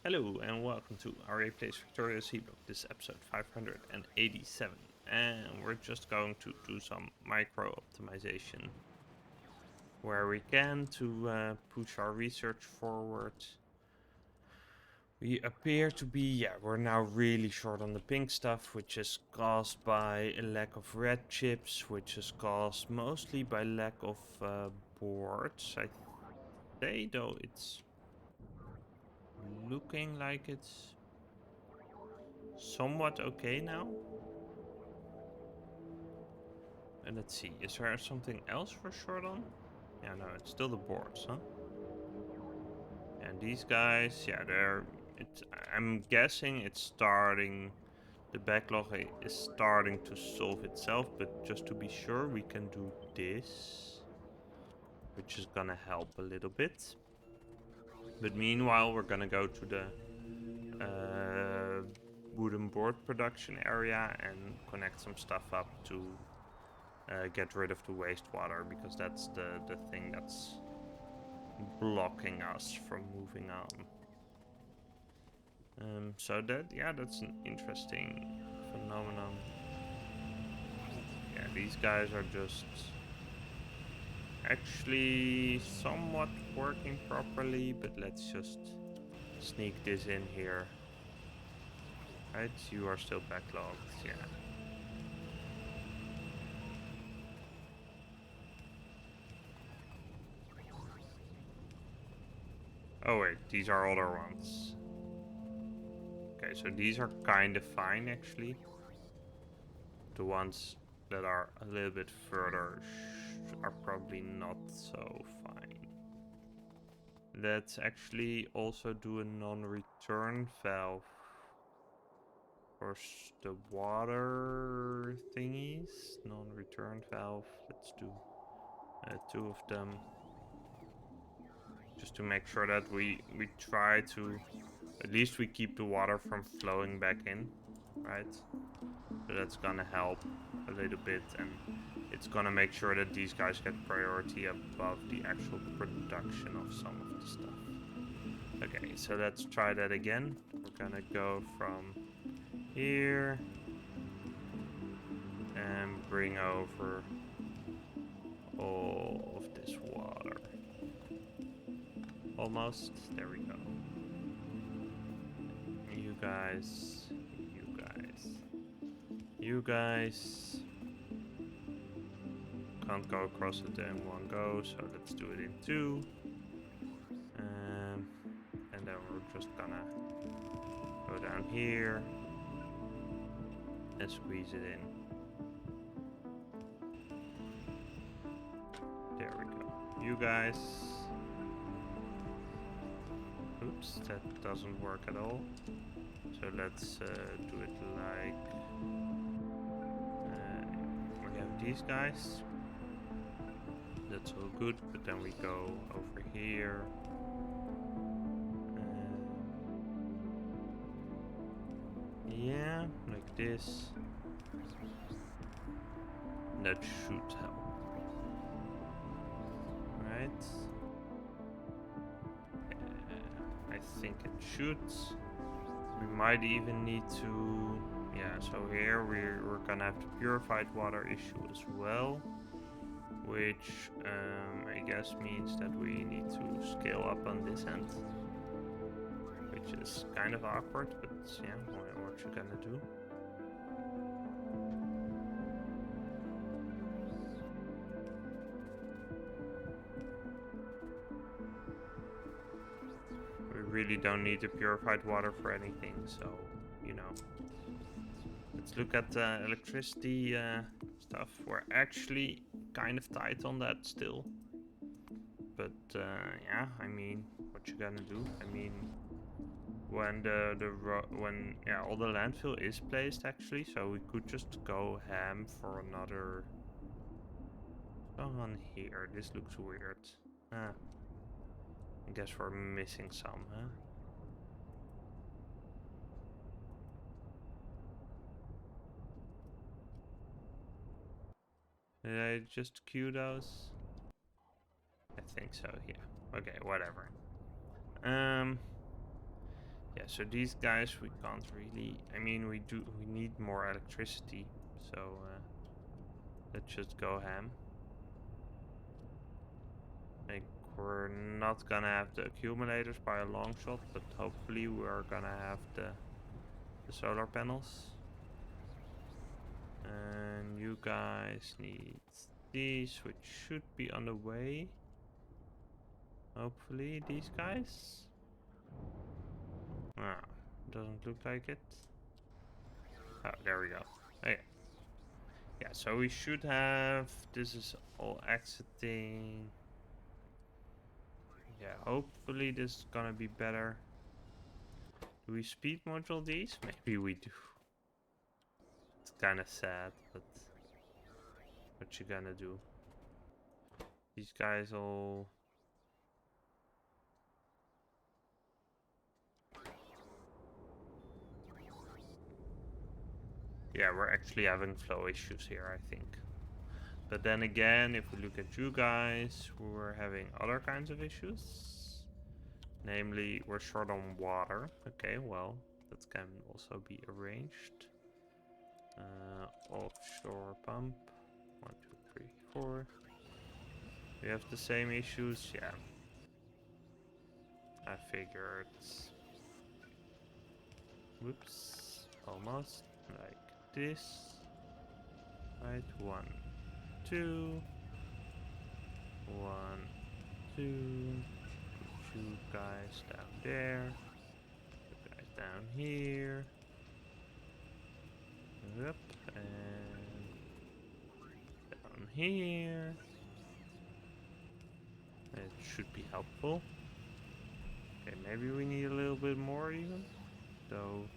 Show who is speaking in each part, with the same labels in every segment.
Speaker 1: Hello and welcome to Aurei plays Factorio Seablock. This is episode 587, and we're just going to do some micro optimization where we can to push our research forward. We appear to be, we're now really short on the pink stuff, which is caused by a lack of red chips, which is caused mostly by lack of boards. I say though it's looking like it's somewhat okay now. And let's see, is there something else we're short on? Yeah, no, it's still the boards, huh? And these guys, yeah, I'm guessing it's starting, the backlog is starting to solve itself, but just to be sure, we can do this, which is gonna help a little bit. But meanwhile, we're gonna go to the wooden board production area and connect some stuff up to get rid of the wastewater, because that's the thing that's blocking us from moving on. So that's an interesting phenomenon. Yeah, these guys are just actually somewhat working properly, but let's just sneak this in here. Right, you are still backlogged, yeah. Oh wait, these are older ones. Okay, so these are kind of fine actually. The ones that are a little bit further are probably not so fine. Let's actually also do a non-return valve for the water thingies. Non-return valve. Let's do 2 of them, just to make sure that we try to at least we keep the water from flowing back in, right? So that's gonna help a little bit, and it's gonna make sure that these guys get priority above the actual production of some of the stuff. Okay, so let's try that again. We're gonna go from here and bring over all of this water. Almost. There we go. You guys, you guys, you guys can't go across it in one go, so let's do it in 2. And then we're just gonna go down here and squeeze it in. There we go. You guys. Oops, that doesn't work at all. So let's do it like we have these guys. That's all good, but then we go over here. Yeah, like this. That should help. Right? I think it should. We might even need to... Yeah, so here we're gonna have the purified water issue as well. Which I guess means that we need to scale up on this end. Which is kind of awkward, but yeah, what you gonna do? We really don't need the purified water for anything, so, you know. Let's look at the electricity stuff. We're actually kind of tight on that still. But yeah, I mean, what you gonna do? I mean, when all the landfill is placed actually, so we could just go ham for another. On here, this looks weird. I guess we're missing some, huh? Did I just queue those? I think so, yeah. Okay, whatever. Yeah, Yeah, so these guys we can't really. I mean, we need more electricity, so let's just go ham. Like, we're not gonna have the accumulators by a long shot, but hopefully we're gonna have the solar panels. And you guys need these, which should be on the way. Hopefully, these guys. Ah, doesn't look like it. Oh, there we go. Okay. Yeah, so we should have. This is all exiting. Yeah, hopefully this is gonna be better. Do we speed module these? Maybe we do. It's kind of sad, but what you gonna do? These guys all. Yeah, we're actually having flow issues here, I think. But then again, if we look at you guys, we're having other kinds of issues. Namely, we're short on water. Okay, well, that can also be arranged. Offshore pump. 1, 2, 3, 4. We have the same issues, yeah. I figured. Whoops. Almost. Like this. Right, 1, 2. 1, 2. Put you guys down there. You guys down here. Yep, and down here. It should be helpful. Okay, maybe we need a little bit more even. So,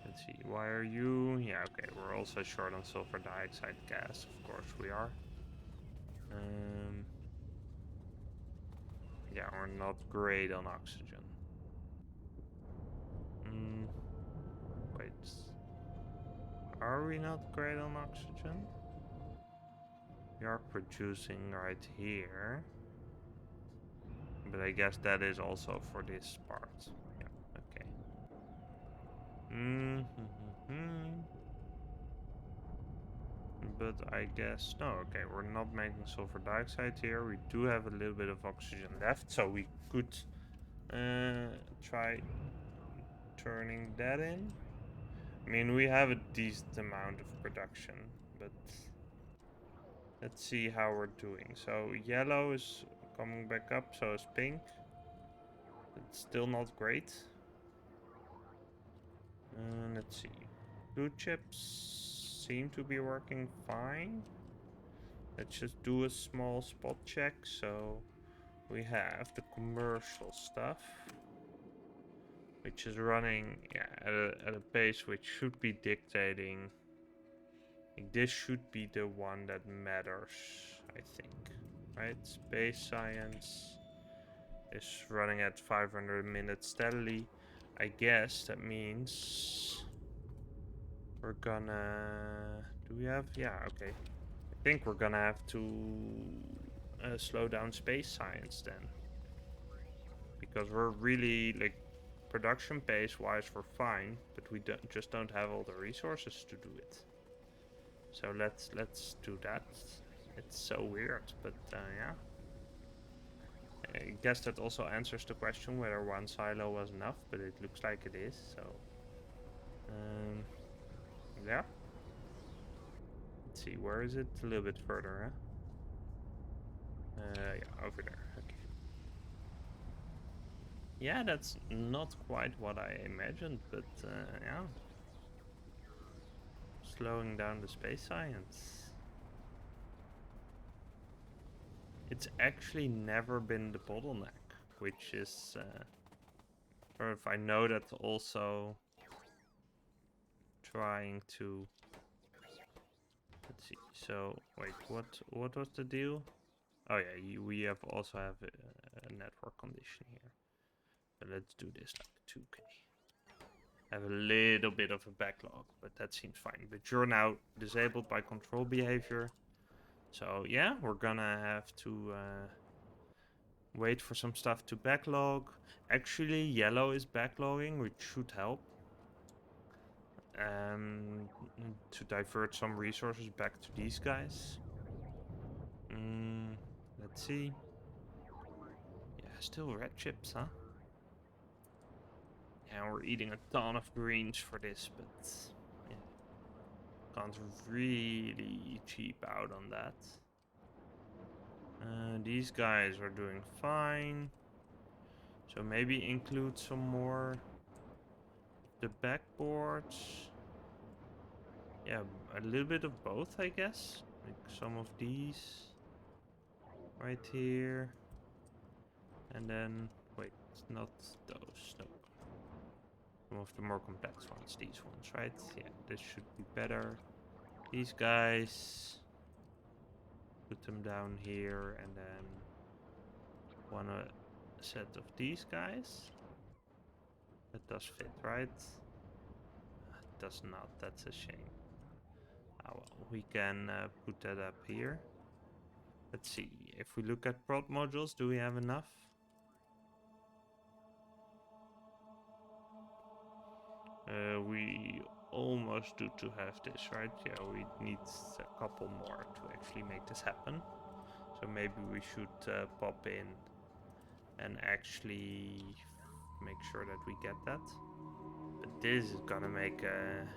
Speaker 1: let's see, why are you? Yeah, okay, we're also short on sulfur dioxide gas, of course we are. Yeah, we're not great on oxygen. Wait. Are we not great on oxygen? We are producing right here. But I guess that is also for this part. Yeah, okay. But I guess... No, okay, we're not making sulfur dioxide here. We do have a little bit of oxygen left, so we could try turning that in. I mean, we have a decent amount of production, but let's see how we're doing. So yellow is coming back up, so is pink. It's still not great. Let's see. Blue chips seem to be working fine. Let's just do a small spot check. So we have the commercial stuff, which is running at a pace which should be dictating. This should be the one that matters, I think. Right? Space science is running at 500 minutes steadily. I guess that means we're gonna... Do we have... Yeah, okay. I think we're gonna have to slow down space science then. Because we're really, like, production pace wise we're fine, but we just don't have all the resources to do it. So let's do that. It's so weird, but yeah. I guess that also answers the question whether one silo was enough, but it looks like it is, so... yeah. Let's see, where is it? A little bit further, huh? Yeah, over there, okay. Yeah, that's not quite what I imagined, but yeah. Slowing down the space science. It's actually never been the bottleneck, which is... or if I know that also trying to... Let's see, so, wait, what was the deal? Oh yeah, we also have a network condition here. But let's do this like 2K. I have a little bit of a backlog, but that seems fine. But you're now disabled by control behavior. So yeah, we're gonna have to wait for some stuff to backlog. Actually, yellow is backlogging, which should help. To divert some resources back to these guys. Let's see. Yeah, still red chips, huh? Yeah, we're eating a ton of greens for this, but yeah, can't really cheap out on that. These guys are doing fine. So maybe include some more the backboards. Yeah, a little bit of both, I guess. Like some of these right here. And then, wait, not those, no. Some of the more complex ones, these ones, right? Yeah, this should be better. These guys, put them down here, and then one set of these guys. That does fit, right? It does not, that's a shame. Oh well, we can put that up here. Let's see, if we look at prod modules, do we have enough? We almost do to have this, right? Yeah, we need a couple more to actually make this happen. So maybe we should pop in and actually make sure that we get that. But this is gonna make a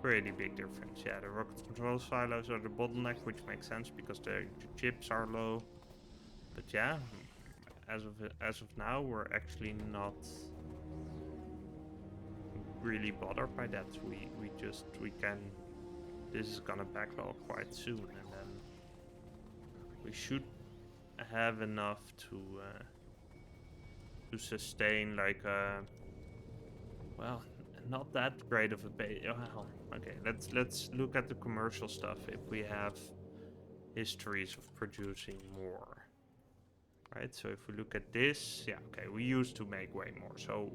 Speaker 1: pretty big difference. Yeah, the rocket control silos are the bottleneck, which makes sense because the chips are low. But yeah, as of now, we're actually not really bothered by that. We can. This is gonna backlog quite soon, and then we should have enough to sustain like well, not that great of a base. Well, okay, let's look at the commercial stuff. If we have histories of producing more, right? So if we look at this, yeah, okay, we used to make way more. So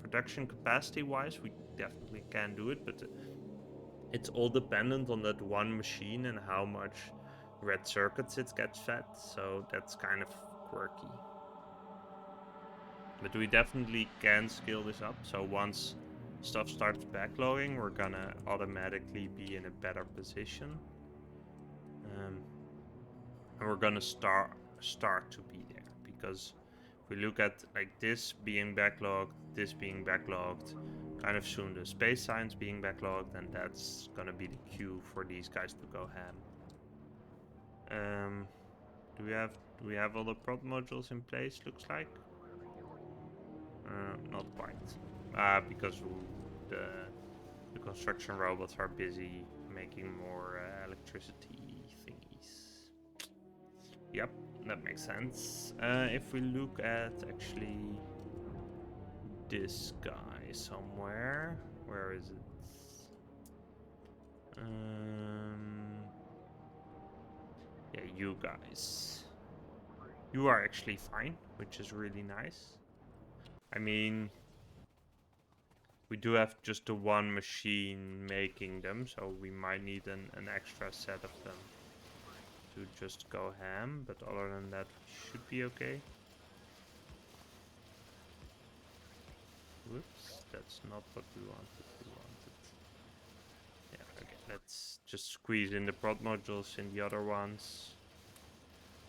Speaker 1: production capacity wise, we definitely can do it, but it's all dependent on that one machine and how much red circuits it gets fed. So that's kind of quirky. But we definitely can scale this up. So once stuff starts backlogging, we're gonna automatically be in a better position. And we're gonna start to be there, because if we look at like this being backlogged, this being backlogged, kind of soon the space science being backlogged, and that's gonna be the cue for these guys to go ham. Do we have all the prod modules in place? Looks like. Not quite. Because the construction robots are busy making more electricity thingies. Yep, that makes sense. If we look at actually this guy somewhere, where is it? Yeah, you guys. You are actually fine, which is really nice. I mean, we do have just the one machine making them, so we might need an extra set of them to just go ham, but other than that, we should be okay. Whoops, that's not what we wanted. Yeah, okay, let's just squeeze in the prod modules in the other ones.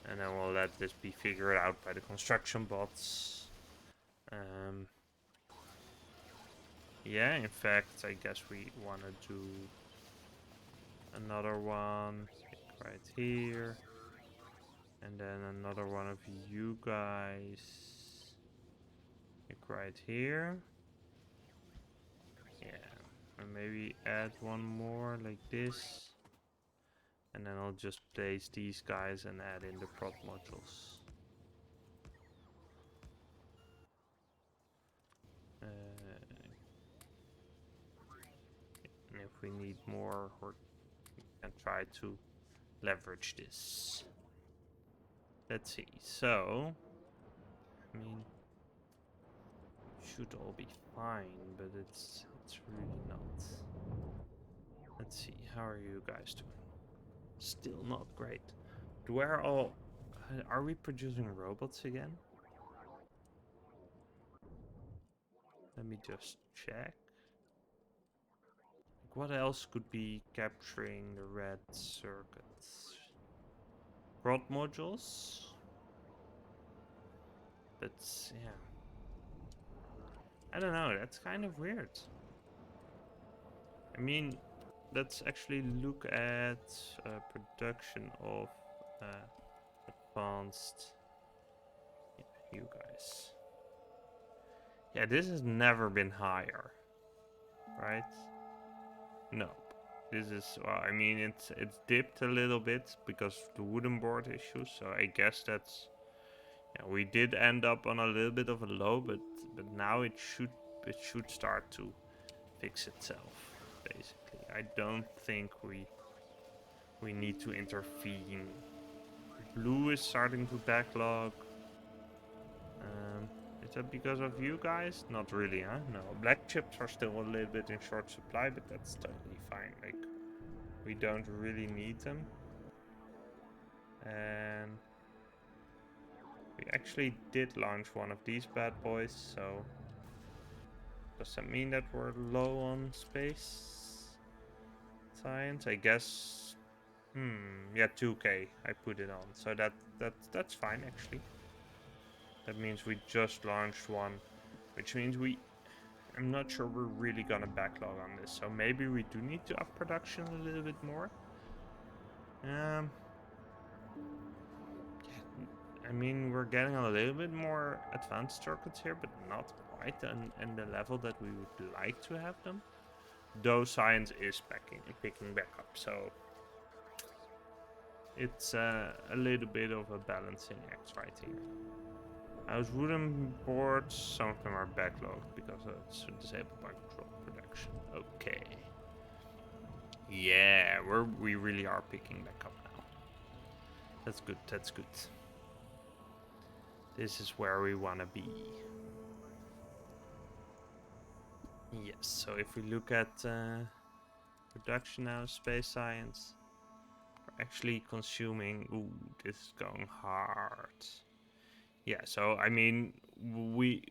Speaker 1: And then we'll let this be figured out by the construction bots. Yeah, in fact, I guess we want to do another one right here. And then another one of you guys right here. Yeah, and maybe add one more like this. And then I'll just place these guys and add in the prod modules. And if we need more, we can try to leverage this. Let's see. So, I mean, should all be fine, but it's really not. Let's see. How are you guys doing? Still not great. Where all? Are we producing robots again? Let me just check. What else could be capturing the red circuits? Rod modules? But yeah. I don't know, that's kind of weird. I mean, let's actually look at production of advanced. Yeah, you guys. Yeah, this has never been higher, right? No. This is, well, I mean, it's dipped a little bit because of the wooden board issues. So I guess that's, yeah, we did end up on a little bit of a low, but now it should start to fix itself. Basically, I don't think we need to intervene. Blue is starting to backlog. Is that because of you guys? Not really, huh? No, black chips are still a little bit in short supply, but that's totally fine. Like, we don't really need them. And we actually did launch one of these bad boys, so does that mean that we're low on space science? I guess. Yeah, 2K. I put it on, so that's fine actually. That means we just launched one, which means I'm not sure we're really gonna backlog on this, so maybe we do need to up production a little bit more. I mean, we're getting a little bit more advanced circuits here, but not quite in the level that we would like to have them. Though science is picking back up, so it's a little bit of a balancing act right here. Those wooden boards, some of them are backlogged because it's disabled by control production. Okay. Yeah, we really are picking back up now. That's good, that's good. This is where we want to be. Yes, so if we look at production now, space science, we're actually consuming... Ooh, this is going hard. Yeah, so I mean,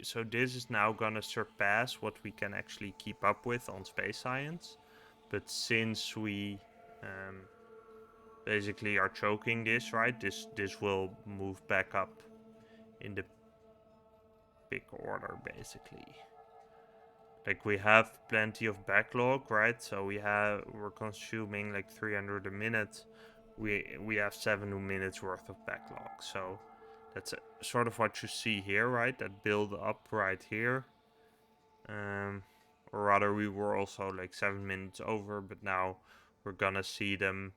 Speaker 1: so this is now gonna surpass what we can actually keep up with on space science. But since we basically are choking this, right, this will move back up in the big order, basically. Like, we have plenty of backlog, right? So we're consuming like 300 a minute. We have 7 minutes worth of backlog. So that's sort of what you see here, right? That build up right here. Or rather, we were also like 7 minutes over, but now we're gonna see them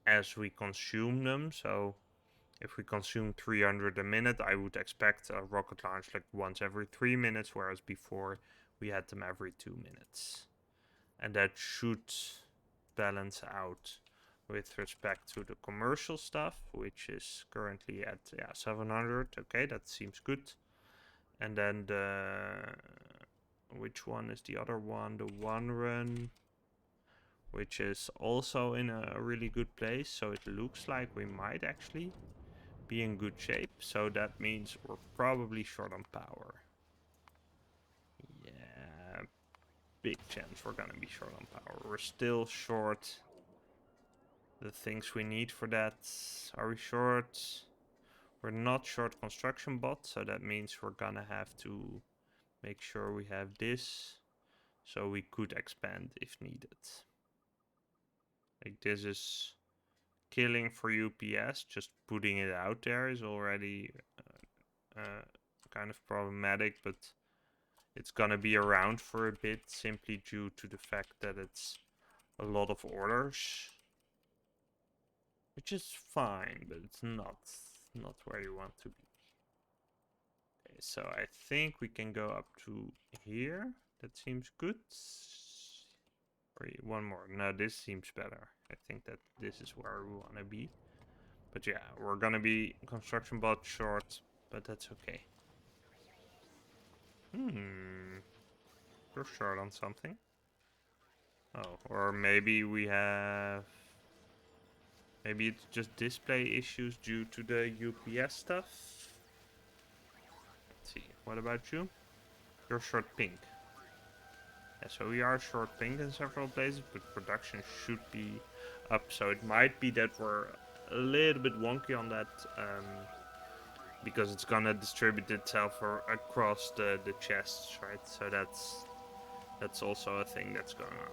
Speaker 1: as we consume them. So if we consume 300 a minute, I would expect a rocket launch like once every 3 minutes, whereas before we had them every 2 minutes. And that should balance out with respect to the commercial stuff, which is currently at 700. Okay, that seems good. And then which one is the other one? The one run, which is also in a really good place. So it looks like we might actually be in good shape. So that means we're probably short on power. Yeah, big chance we're gonna be short on power. We're still short the things we need for that. Are we short? We're not short construction bot, so that means we're gonna have to make sure we have this, so we could expand if needed. Like, this is killing for UPS. Just putting it out there is already kind of problematic, but it's gonna be around for a bit simply due to the fact that it's a lot of orders, which is fine, but it's not where you want to be. Okay, so I think we can go up to here. That seems good. Or one more. No, this seems better. I think that this is where we want to be. But yeah, we're gonna be construction bot short, but that's okay. We're short on something. Oh, or maybe we have... Maybe it's just display issues due to the UPS stuff. Let's see. What about you? You're short pink. Yeah, so we are short pink in several places, but production should be up. So it might be that we're a little bit wonky on that, because it's gonna distribute itself across the chests, right? So that's also a thing that's going on.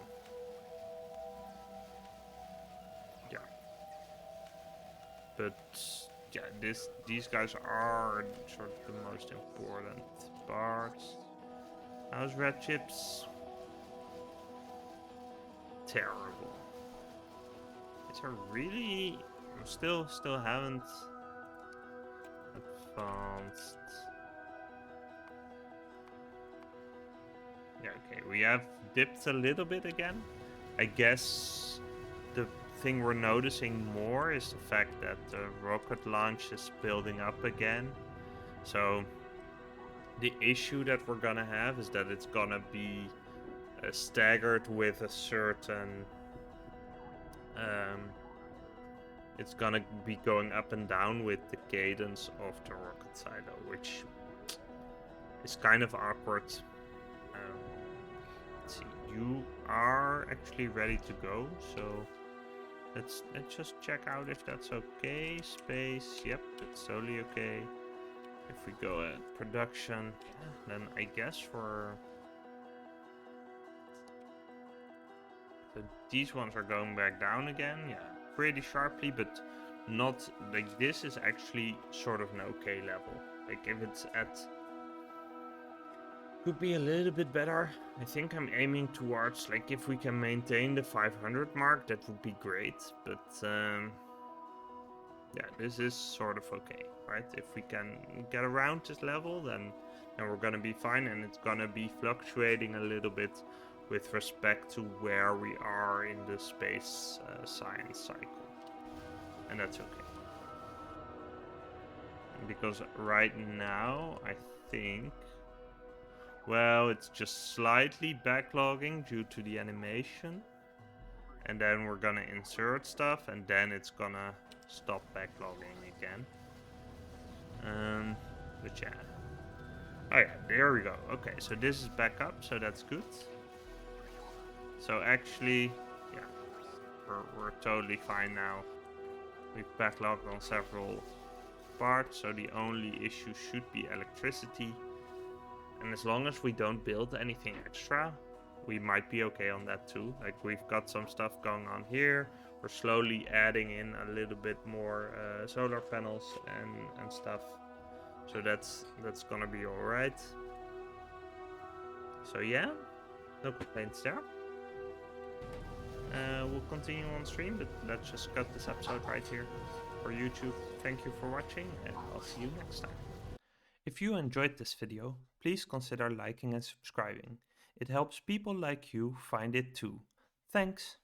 Speaker 1: Yeah, but yeah, these guys are sort of the most important parts. How's red chips? Terrible. Is there really? Still haven't advanced. Yeah, okay, we have dipped a little bit again. I guess the thing we're noticing more is the fact that the rocket launch is building up again. So the issue that we're gonna have is that it's gonna be staggered with a certain it's gonna be going up and down with the cadence of the rocket silo, which is kind of awkward. Let's see, you are actually ready to go, so let's just check out if that's okay. Space, yep, it's totally okay. If we go at production, then I guess so these ones are going back down again, yeah, pretty sharply, but not like this is actually sort of an okay level. Like if it's at, could be a little bit better. I think I'm aiming towards, like, if we can maintain the 500 mark, that would be great. But yeah, this is sort of okay, right? If we can get around this level, then we're gonna be fine, and it's gonna be fluctuating a little bit with respect to where we are in the space science cycle, and that's okay. Because right now, I think, well, it's just slightly backlogging due to the animation. And then we're gonna insert stuff, and then it's gonna stop backlogging again. But yeah. Oh yeah, there we go. Okay, so this is back up, so that's good. So actually, yeah, we're totally fine now. We've backlogged on several parts, so the only issue should be electricity. And as long as we don't build anything extra, we might be okay on that too. Like, we've got some stuff going on here. We're slowly adding in a little bit more solar panels and stuff. So that's gonna be alright. So yeah, no complaints there. We'll continue on stream, but let's just cut this episode right here for YouTube. Thank you for watching, and I'll see you next time. If you enjoyed this video, please consider liking and subscribing. It helps people like you find it too. Thanks!